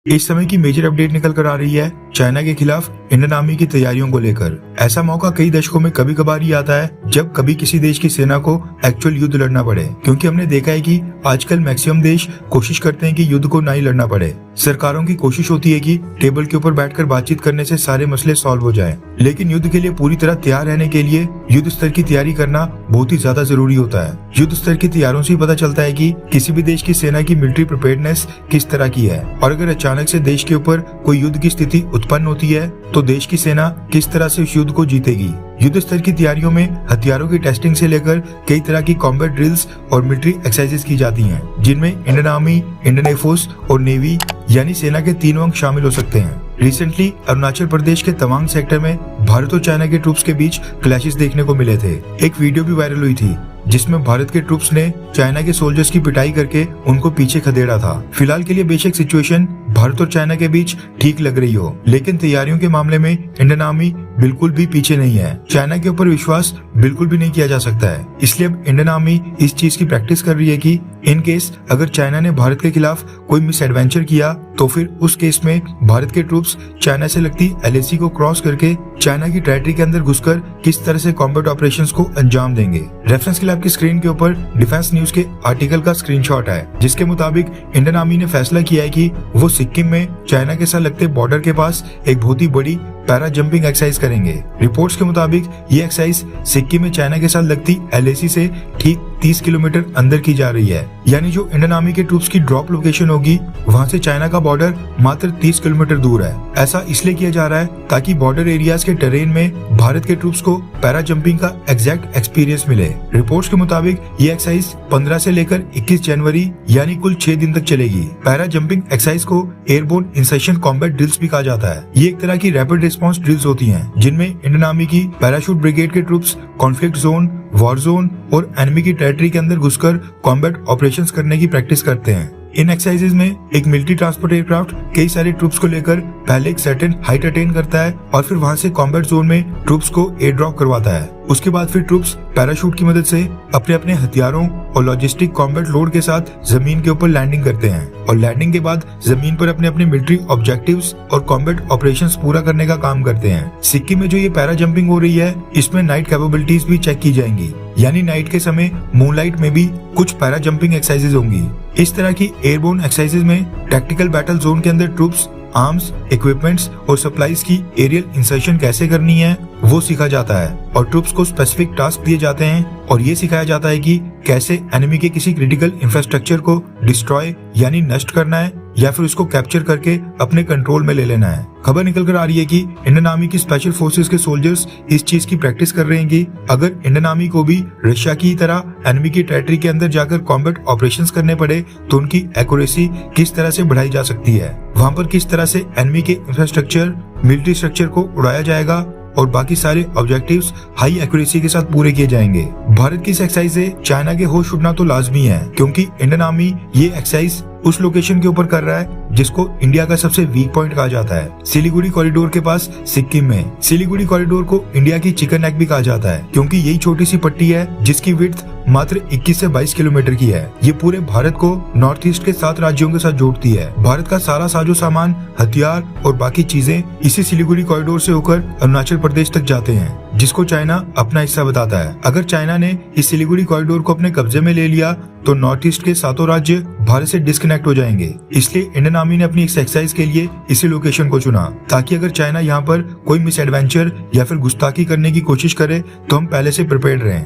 इस समय की मेजर अपडेट निकल कर आ रही है चाइना के खिलाफ इंडियन आर्मी की तैयारियों को लेकर। ऐसा मौका कई दशकों में कभी कभार ही आता है जब कभी किसी देश की सेना को एक्चुअल युद्ध लड़ना पड़े, क्योंकि हमने देखा है कि आजकल मैक्सिमम देश कोशिश करते हैं कि युद्ध को ना ही लड़ना पड़े। सरकारों की कोशिश होती है कि टेबल के ऊपर बैठकर बातचीत करने से सारे मसले सॉल्व हो जाएं, लेकिन युद्ध के लिए पूरी तरह तैयार रहने के लिए युद्ध स्तर की तैयारी करना बहुत ही ज्यादा जरूरी होता है। युद्ध स्तर की तैयारियों से पता चलता है कि किसी भी देश की सेना की मिलिट्री प्रिपेयर्डनेस किस तरह की है, और अगर अचानक से देश के ऊपर कोई युद्ध की स्थिति उत्पन्न होती है तो देश की सेना किस तरह से उस युद्ध को जीतेगी। युद्ध स्तर की तैयारियों में हथियारों की टेस्टिंग से लेकर कई तरह की कॉम्बैट ड्रिल्स और मिलिट्री एक्सरसाइजेस की जाती हैं, जिनमें इंडियन आर्मी, इंडियन एयरफोर्स और नेवी यानी सेना के तीनों अंग शामिल हो सकते हैं। रिसेंटली अरुणाचल प्रदेश के तवांग सेक्टर में भारत और चाइना के ट्रूप्स के बीच क्लैशेस देखने को मिले थे। एक वीडियो भी वायरल हुई थी जिसमें भारत के ट्रूप्स ने चाइना के सोल्जर्स की पिटाई करके उनको पीछे खदेड़ा था। फिलहाल के लिए बेशक सिचुएशन भारत और चाइना के बीच ठीक लग रही हो, लेकिन तैयारियों के मामले में इंडियन आर्मी बिल्कुल भी पीछे नहीं है। चाइना के ऊपर विश्वास बिल्कुल भी नहीं किया जा सकता है, इसलिए अब इंडियन आर्मी इस चीज की प्रैक्टिस कर रही है कि इन केस अगर चाइना ने भारत के खिलाफ कोई मिस एडवेंचर किया तो फिर उस केस में भारत के ट्रूप्स चाइना से लगती LAC को क्रॉस करके चाइना की टेरिटरी के अंदर घुसकर किस तरह से कॉम्बैट ऑपरेशंस को अंजाम देंगे। रेफरेंस के लिए आपकी स्क्रीन के ऊपर डिफेंस न्यूज के आर्टिकल का स्क्रीनशॉट है, जिसके मुताबिक इंडियन आर्मी ने फैसला किया है कि वो सिक्किम में चाइना के साथ लगते बॉर्डर के पास एक बहुत ही बड़ी पैरा जंपिंग एक्सरसाइज करेंगे। रिपोर्ट्स के मुताबिक ये एक्सरसाइज सिक्किम में चाइना के साथ लगती LAC से ठीक 30 किलोमीटर अंदर की जा रही है, यानी जो इंडियन आर्मी के ट्रूप्स की ड्रॉप लोकेशन होगी वहां से चाइना का बॉर्डर मात्र 30 किलोमीटर दूर है। ऐसा इसलिए किया जा रहा है ताकि बॉर्डर एरियाज के टेरेन में भारत के ट्रूप्स को पैरा जंपिंग का एग्जैक्ट एक्सपीरियंस मिले। रिपोर्ट्स के मुताबिक ये एक्सरसाइज 15 से लेकर 21 जनवरी यानी कुल 6 दिन तक चलेगी। पैरा जंपिंग एक्सरसाइज को एयरबोर्न इंसर्शन कॉम्बैट ड्रिल्स भी कहा जाता है। ये एक तरह की रैपिड रिस्पॉन्स ड्रिल्स होती हैं, जिनमें इंडियन आर्मी की पैराशूट ब्रिगेड के troops conflict zone, war zone और एनिमी की टेरिटरी के अंदर घुसकर कॉम्बैट ऑपरेशंस करने की प्रैक्टिस करते हैं। इन एक्सरसाइजेज में एक मिलिट्री ट्रांसपोर्ट एयरक्राफ्ट कई सारे ट्रूप्स को लेकर पहले एक सर्टेन हाइट अटेन करता है और फिर वहां से कॉम्बैट जोन में ट्रूप्स को एयर ड्रॉप करवाता है। उसके बाद फिर ट्रूप्स पैराशूट की मदद से अपने अपने हथियारों और लॉजिस्टिक कॉम्बैट लोड के साथ जमीन के ऊपर लैंडिंग करते हैं, और लैंडिंग के बाद जमीन पर अपने अपने मिलिट्री ऑब्जेक्टिव्स और कॉम्बैट ऑपरेशंस पूरा करने का काम करते हैं। सिक्किम में जो ये पैरा जंपिंग हो रही है इसमें नाइट कैपेबिलिटीज भी चेक की जाएंगी, यानी नाइट के समय मूनलाइट में भी कुछ पैरा जंपिंग एक्सरसाइजेज होंगी। इस तरह की एयरबोर्न एक्सरसाइजेज में टैक्टिकल बैटल जोन के अंदर ट्रूप्स, आर्म्स, इक्विपमेंट्स और सप्लाईज की एरियल इंसर्शन कैसे करनी है वो सीखा जाता है, और ट्रूप्स को स्पेसिफिक टास्क दिए जाते हैं और ये सिखाया जाता है कि कैसे एनिमी के किसी क्रिटिकल इंफ्रास्ट्रक्चर को डिस्ट्रॉय यानी नष्ट करना है या फिर उसको कैप्चर करके अपने कंट्रोल में ले लेना है। खबर निकल कर आ रही है कि इंडियन आर्मी की स्पेशल फोर्सेस के सोल्जर्स इस चीज की प्रैक्टिस कर रहे हैं कि अगर इंडियन आर्मी को भी रशिया की तरह एनिमी की टेरिटरी के अंदर जाकर कॉम्बैट ऑपरेशंस करने पड़े तो उनकी एक्यूरेसी किस तरह से बढ़ाई जा सकती है, वहां पर किस तरह से एनिमी के इंफ्रास्ट्रक्चर, मिलिट्री स्ट्रक्चर को उड़ाया जाएगा और बाकी सारे ऑब्जेक्टिव्स हाई एक्यूरेसी के साथ पूरे किए जाएंगे। भारत की इस एक्सरसाइज से चाइना के होश उड़ना तो लाजमी है, क्योंकि इंडियन आर्मी ये एक्सरसाइज उस लोकेशन के ऊपर कर रहा है जिसको इंडिया का सबसे वीक पॉइंट कहा जाता है, सिलीगुड़ी कॉरिडोर के पास सिक्किम में। सिलीगुड़ी कॉरिडोर को इंडिया की चिकन नेक भी कहा जाता है, क्योंकि यही छोटी सी पट्टी है जिसकी विड्थ मात्र 21 से 22 किलोमीटर की है। ये पूरे भारत को नॉर्थ ईस्ट के 7 राज्यों के साथ जोड़ती है। भारत का सारा साजो सामान, हथियार और बाकी चीजें इसी सिलीगुड़ी कॉरिडोर से होकर अरुणाचल प्रदेश तक जाते हैं, जिसको चाइना अपना हिस्सा बताता है। अगर चाइना ने इस सिलीगुड़ी कॉरिडोर को अपने कब्जे में ले लिया तो नॉर्थ ईस्ट के 7 राज्य भारत से डिस्कनेक्ट हो जाएंगे। इसलिए इंडियन आर्मी ने अपनी इस एक्सरसाइज के लिए इसी लोकेशन को चुना, ताकि अगर चाइना यहाँ पर कोई मिस एडवेंचर या फिर गुस्ताखी करने की कोशिश करे तो हम पहले से प्रिपेयर्ड रहें।